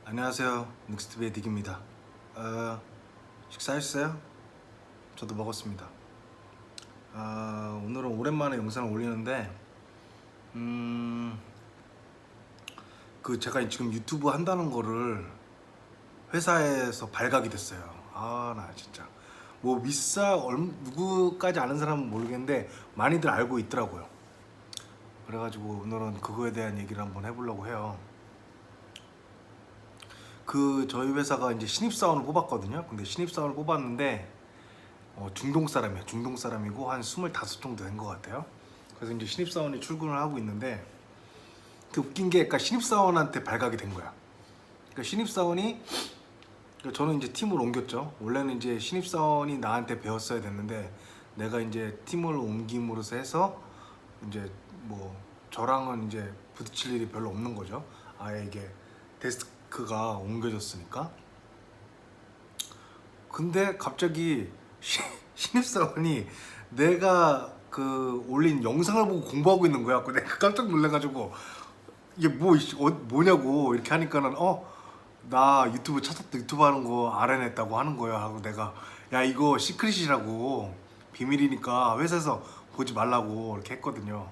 안녕하세요. 닉스트비의 닉입니다. 식사하셨어요? 저도 먹었습니다. 오늘은 오랜만에 영상을 올리는데 제가 지금 유튜브 한다는 거를 회사에서 발각이 됐어요. 나 진짜 뭐 누구까지 아는 사람은 모르겠는데 많이들 알고 있더라고요. 그래가지고 오늘은 그거에 대한 얘기를 한번 해보려고 해요. 저희 회사가 이제 신입사원을 뽑았거든요. 근데 신입사원을 뽑았는데 중동 사람이에요. 중동 사람이고 한 25 정도 된 것 같아요. 그래서 이제 신입사원이 출근을 하고 있는데 웃긴 게 그러니까 신입사원한테 발각이 된 거야. 그러니까 신입사원이 저는 이제 팀을 옮겼죠. 원래는 이제 신입사원이 나한테 배웠어야 됐는데 내가 이제 팀을 옮김으로써 해서 이제 뭐 저랑은 이제 부딪힐 일이 별로 없는 거죠. 아예 이게 데스크가 옮겨졌으니까. 근데 갑자기 신입사원이 내가 올린 영상을 보고 공부하고 있는 거야. 내가 깜짝 놀래가지고 이게 뭐냐고 이렇게 하니까는 나 유튜브 찾았다, 유튜브 하는 거 알아냈다고 하는 거야 하고 내가 야 이거 시크릿이라고 비밀이니까 회사에서 보지 말라고 이렇게 했거든요.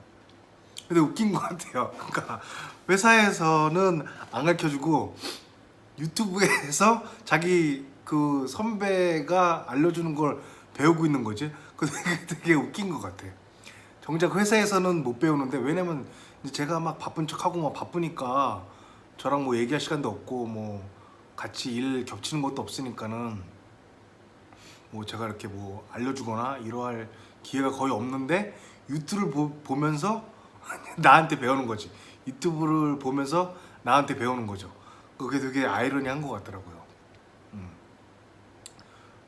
근데 웃긴 것 같아요. 그러니까 회사에서는 안 가르쳐주고 유튜브에서 자기 선배가 알려주는 걸 배우고 있는 거지. 되게 웃긴 것 같아. 정작 회사에서는 못 배우는데, 왜냐면 이제 제가 막 바쁜 척하고 막 바쁘니까 저랑 뭐 얘기할 시간도 없고 뭐 같이 일 겹치는 것도 없으니까는 뭐 제가 이렇게 뭐 알려주거나 이러할 기회가 거의 없는데 유튜브를 보면서 나한테 배우는 거지. 유튜브를 보면서 나한테 배우는 거죠. 그게 되게 아이러니한 것 같더라고요. 음.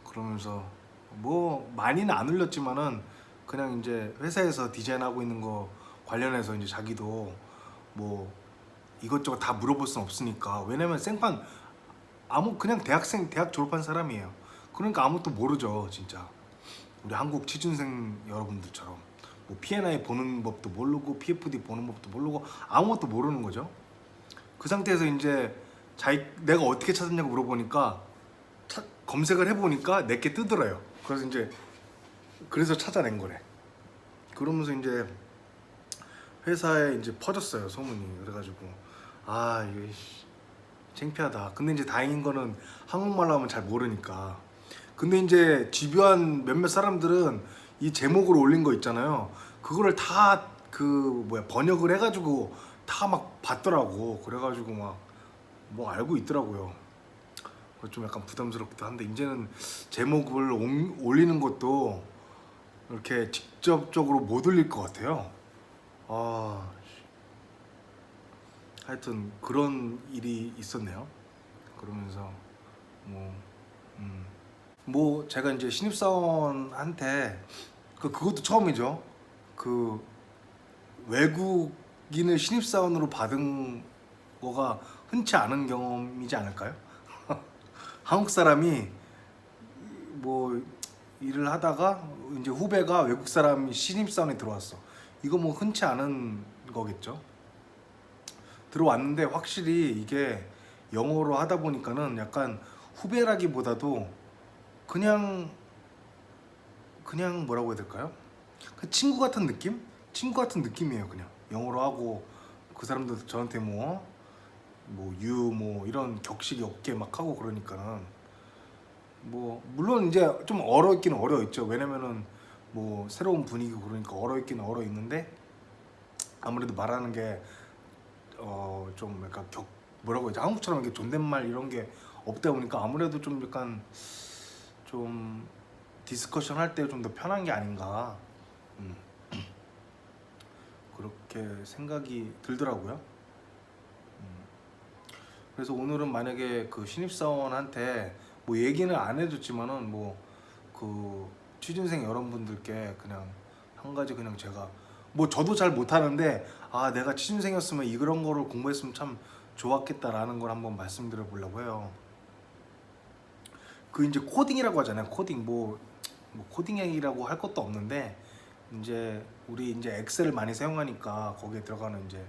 그러면서 뭐 많이는 안 올렸지만은 그냥 이제 회사에서 디자인하고 있는 거 관련해서 이제 자기도 뭐 이것저것 다 물어볼 순 없으니까. 왜냐면 생판 그냥 대학 졸업한 사람이에요. 그러니까 아무것도 모르죠 진짜. 우리 한국 취준생 여러분들처럼 뭐 P&I 보는 법도 모르고 PFD 보는 법도 모르고 아무것도 모르는 거죠. 그 상태에서 이제 내가 어떻게 찾았냐고 물어보니까 검색을 해보니까 내게 뜨더래요. 그래서 찾아낸 거래. 그러면서 이제 회사에 이제 퍼졌어요 소문이. 그래가지고 이게 창피하다. 근데 이제 다행인 거는 한국말로 하면 잘 모르니까. 근데 이제 집요한 몇몇 사람들은 이 제목으로 올린 거 있잖아요. 그거를 다 번역을 해가지고 다 막 봤더라고. 그래가지고 막 뭐 알고 있더라고요. 좀 약간 부담스럽기도 한데 이제는 제목을 올리는 것도 이렇게 직접적으로 못 올릴 것 같아요. 아, 하여튼 그런 일이 있었네요. 그러면서 뭐, 제가 이제 신입사원한테 그것도 처음이죠. 그 외국인을 신입사원으로 받은 거가 흔치 않은 경험이지 않을까요? 한국 사람이 뭐 일을 하다가 이제 후배가 외국 사람이 신입사원에 들어왔어. 이거 뭐 흔치 않은 거겠죠. 들어왔는데 확실히 이게 영어로 하다 보니까는 약간 후배라기보다도 그냥 뭐라고 해야 될까요? 친구 같은 느낌? 친구 같은 느낌이에요. 그냥 영어로 하고 그 사람도 저한테 뭐 이런 격식이 없게 막 하고 그러니까는 뭐 물론 이제 좀 얼어 있긴 얼어 있죠. 왜냐면은 뭐 새로운 분위기고 그러니까 얼어 있긴 얼어 있는데 아무래도 말하는 게 좀 약간 뭐라고 해야지, 한국처럼 이렇게 존댓말 이런 게 없다 보니까 아무래도 좀 약간 좀 디스커션 할 때 좀 더 편한 게 아닌가, 음, 그렇게 생각이 들더라고요. 그래서 오늘은 만약에 신입사원한테 뭐 얘기는 안 해줬지만은 취준생 여러분들께 그냥 한 가지, 그냥 제가 저도 잘 못하는데 내가 취준생이었으면 이런 거를 공부했으면 참 좋았겠다라는 걸 한번 말씀드려 보려고 해요. 이제 코딩이라고 하잖아요. 코딩 코딩이라고 할 것도 없는데 이제 우리 이제 엑셀을 많이 사용하니까 거기에 들어가는 이제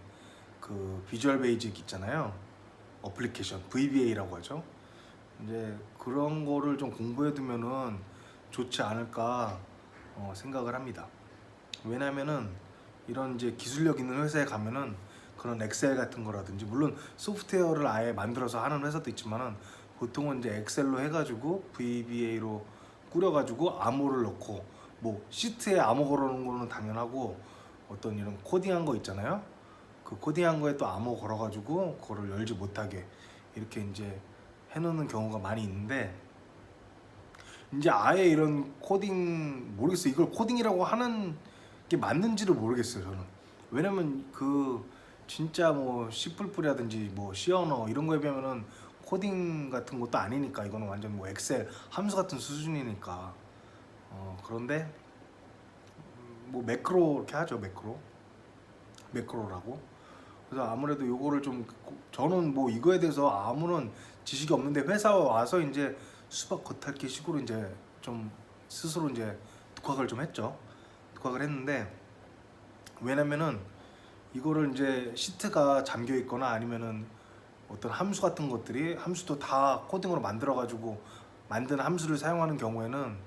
비주얼 베이직 있잖아요. 어플리케이션 VBA라고 하죠. 이제 그런 거를 좀 공부해 두면은 좋지 않을까 생각을 합니다. 왜냐면은 이런 이제 기술력 있는 회사에 가면은 그런 엑셀 같은 거라든지, 물론 소프트웨어를 아예 만들어서 하는 회사도 있지만은 보통은 이제 엑셀로 해가지고 VBA로 꾸려가지고 암호를 넣고, 뭐 시트에 암호 걸어놓은 거는 당연하고 어떤 이런 코딩한 거 있잖아요. 그 코딩한 거에 또 암호 걸어가지고 그거를 열지 못하게 이렇게 이제 해놓는 경우가 많이 있는데, 이제 아예 이런 코딩 모르겠어요. 이걸 코딩이라고 하는 게 맞는지를 모르겠어요, 저는. 왜냐면 그 진짜 뭐 C++라든지 뭐 C 언어 이런 거에 비하면은 코딩 같은 것도 아니니까, 이거는 완전 뭐 엑셀 함수 같은 수준이니까. 그런데 뭐 매크로 이렇게 하죠. 매크로라고. 그래서 아무래도 요거를 좀, 저는 뭐 이거에 대해서 아무런 지식이 없는데 회사 와서 이제 수박 겉핥기 식으로 이제 좀 스스로 이제 독학을 좀 했죠. 독학을 했는데, 왜냐면은 이거를 이제 시트가 잠겨 있거나 아니면은 어떤 함수 같은 것들이, 함수도 다 코딩으로 만들어 가지고 만든 함수를 사용하는 경우에는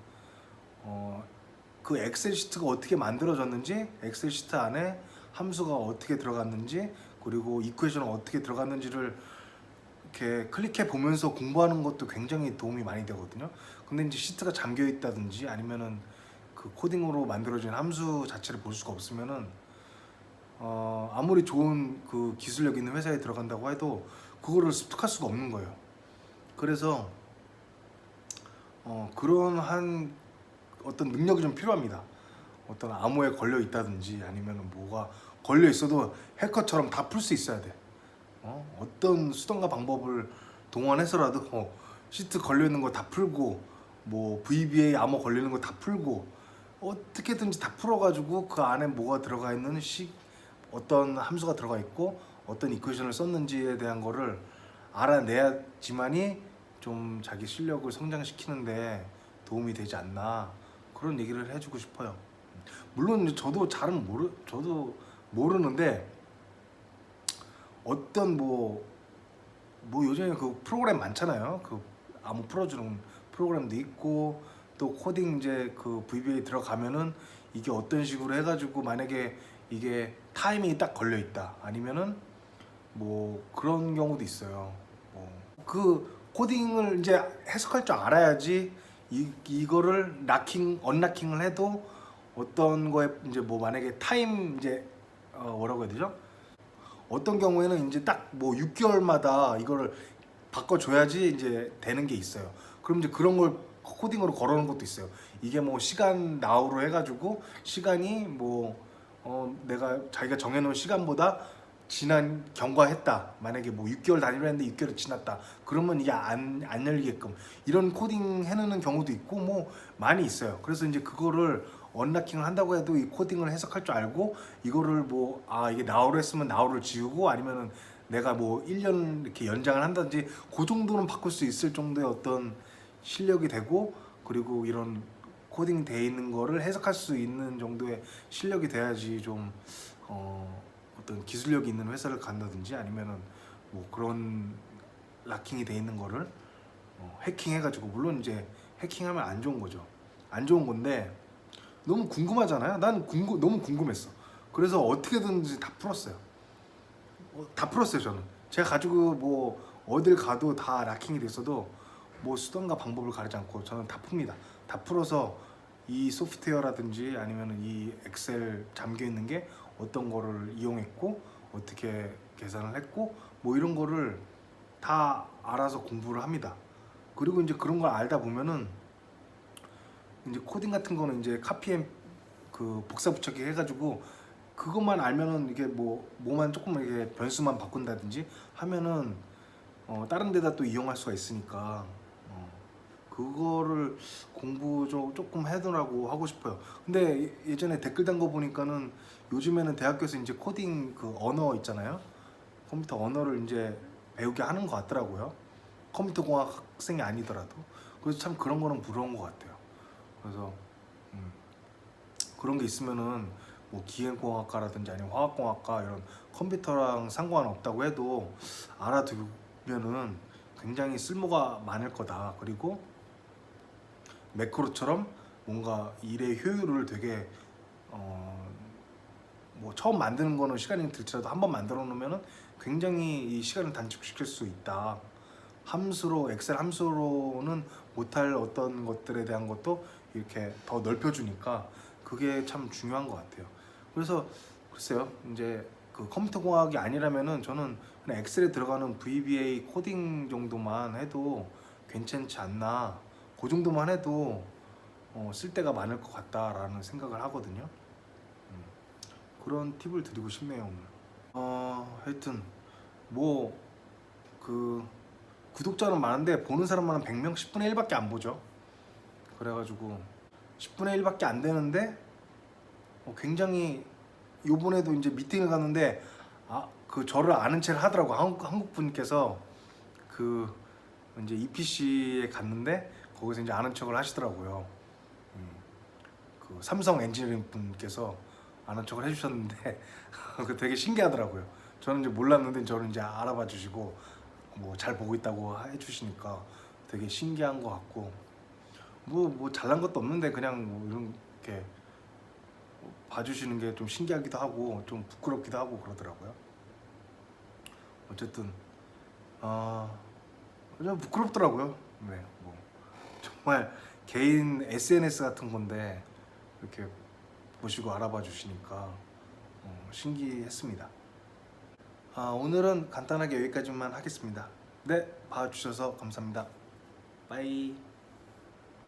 그 엑셀 시트가 어떻게 만들어졌는지, 엑셀 시트 안에 함수가 어떻게 들어갔는지, 그리고 이퀘이션은 어떻게 들어갔는지를 이렇게 클릭해 보면서 공부하는 것도 굉장히 도움이 많이 되거든요. 근데 이제 시트가 잠겨 있다든지 아니면은 그 코딩으로 만들어진 함수 자체를 볼 수가 없으면은 아무리 좋은 그 기술력 있는 회사에 들어간다고 해도 그거를 습득할 수가 없는 거예요. 그래서 그런 한 어떤 능력이 좀 필요합니다. 어떤 암호에 걸려 있다든지 아니면 뭐가 걸려 있어도 해커처럼 다 풀 수 있어야 돼. 어떤 수단과 방법을 동원해서라도 시트 걸려 있는 거 다 풀고, 뭐 VBA 암호 걸리는 거 다 풀고, 어떻게든지 다 풀어가지고 그 안에 뭐가 들어가 있는 어떤 함수가 들어가 있고 어떤 이퀘이션을 썼는지에 대한 거를 알아내야지만이 좀 자기 실력을 성장시키는데 도움이 되지 않나, 그런 얘기를 해주고 싶어요. 물론 저도 저도 모르는데, 어떤 뭐 요즘에 그 프로그램 많잖아요. 그 암호 풀어주는 프로그램도 있고, 또 코딩 이제 그 VBA 들어가면은 이게 어떤 식으로 해가지고 만약에 이게 타이밍이 딱 걸려 있다 아니면은 뭐 그런 경우도 있어요. 그 코딩을 이제 해석할 줄 알아야지 이거를 언락킹을 해도 어떤 거에 이제 뭐 만약에 타임 이제 뭐라고 해야 되죠? 어떤 경우에는 이제 딱 뭐 6개월마다 이거를 바꿔줘야지 이제 되는 게 있어요. 그럼 이제 그런 걸 코딩으로 걸어놓은 것도 있어요. 이게 뭐 시간 나우로 해가지고 시간이 뭐 내가 자기가 정해놓은 시간보다 경과했다. 만약에 뭐 6개월 단위로 했는데 6개월이 지났다. 그러면 이게 안 열리게끔 이런 코딩 해놓는 경우도 있고 뭐 많이 있어요. 그래서 이제 그거를 언락킹을 한다고 해도 이 코딩을 해석할 줄 알고, 이거를 뭐 이게 나우로 했으면 나우를 지우고, 아니면은 내가 뭐 1년 이렇게 연장을 한다든지 그 정도는 바꿀 수 있을 정도의 어떤 실력이 되고, 그리고 이런 코딩 돼 있는 거를 해석할 수 있는 정도의 실력이 돼야지 좀 어떤 기술력이 있는 회사를 간다든지 아니면은 뭐 그런 락킹이 돼 있는 거를 해킹해가지고, 물론 이제 해킹하면 안 좋은 거죠. 안 좋은 건데 너무 궁금하잖아요. 너무 궁금했어. 그래서 어떻게든지 다 풀었어요. 다 풀었어요, 저는. 제가 가지고 뭐 어딜 가도 다 락킹이 됐어도 뭐 수단과 방법을 가리지 않고 저는 다 풉니다. 다 풀어서 이 소프트웨어라든지 아니면 이 엑셀 잠겨 있는 게 어떤 거를 이용했고 어떻게 계산을 했고 뭐 이런 거를 다 알아서 공부를 합니다. 그리고 이제 그런 걸 알다 보면은 이제 코딩 같은 거는 이제 그 복사 붙여기 해가지고 그것만 알면은 이게 뭐만 조금 이렇게 변수만 바꾼다든지 하면은 다른 데다 또 이용할 수가 있으니까 그거를 공부 조금 해두라고 하고 싶어요. 근데 예전에 댓글 단 거 보니까는 요즘에는 대학교에서 이제 코딩 그 언어 있잖아요. 컴퓨터 언어를 이제 배우게 하는 것 같더라고요. 컴퓨터 공학 학생이 아니더라도. 그래서 참 그런 거는 부러운 것 같아요. 그래서 그런 게 있으면은 뭐 기계공학과라든지 아니면 화학공학과 이런 컴퓨터랑 상관없다고 해도 알아두면 보면은 굉장히 쓸모가 많을 거다. 그리고 매크로처럼 뭔가 일의 효율을 되게 뭐 처음 만드는 거는 시간이 들더라도 한번 만들어 놓으면은 굉장히 이 시간을 단축시킬 수 있다. 함수로 엑셀 함수로는 못할 어떤 것들에 대한 것도 이렇게 더 넓혀주니까 그게 참 중요한 것 같아요. 그래서 글쎄요, 이제 그 컴퓨터 공학이 아니라면은 저는 그냥 엑셀에 들어가는 VBA 코딩 정도만 해도 괜찮지 않나. 그 정도만 해도 쓸 데가 많을 것 같다라는 생각을 하거든요. 그런 팁을 드리고 싶네요 오늘. 하여튼 뭐 그 구독자는 많은데 보는 사람만 한 100명 10분의 1밖에 안 보죠. 그래가지고 10분의 1밖에 안 되는데 굉장히 요번에도 이제 미팅을 갔는데 그 저를 아는 체를 하더라고. 한국 분께서 그 이제 EPC에 갔는데 거기서 이제 아는 척을 하시더라고요. 그 삼성 엔지니어링 분께서 아는 척을 해주셨는데 그 되게 신기하더라고요. 저는 이제 몰랐는데 저를 이제 알아봐 주시고 뭐 잘 보고 있다고 해주시니까 되게 신기한 것 같고 뭐 잘난 것도 없는데 그냥 뭐 이렇게 봐주시는 게 좀 신기하기도 하고 좀 부끄럽기도 하고 그러더라고요. 어쨌든 좀 부끄럽더라고요. 네, 뭐 정말 개인 SNS 같은 건데 이렇게 보시고 알아봐 주시니까 신기했습니다. 오늘은 간단하게 여기까지만 하겠습니다. 네, 봐주셔서 감사합니다. 빠이.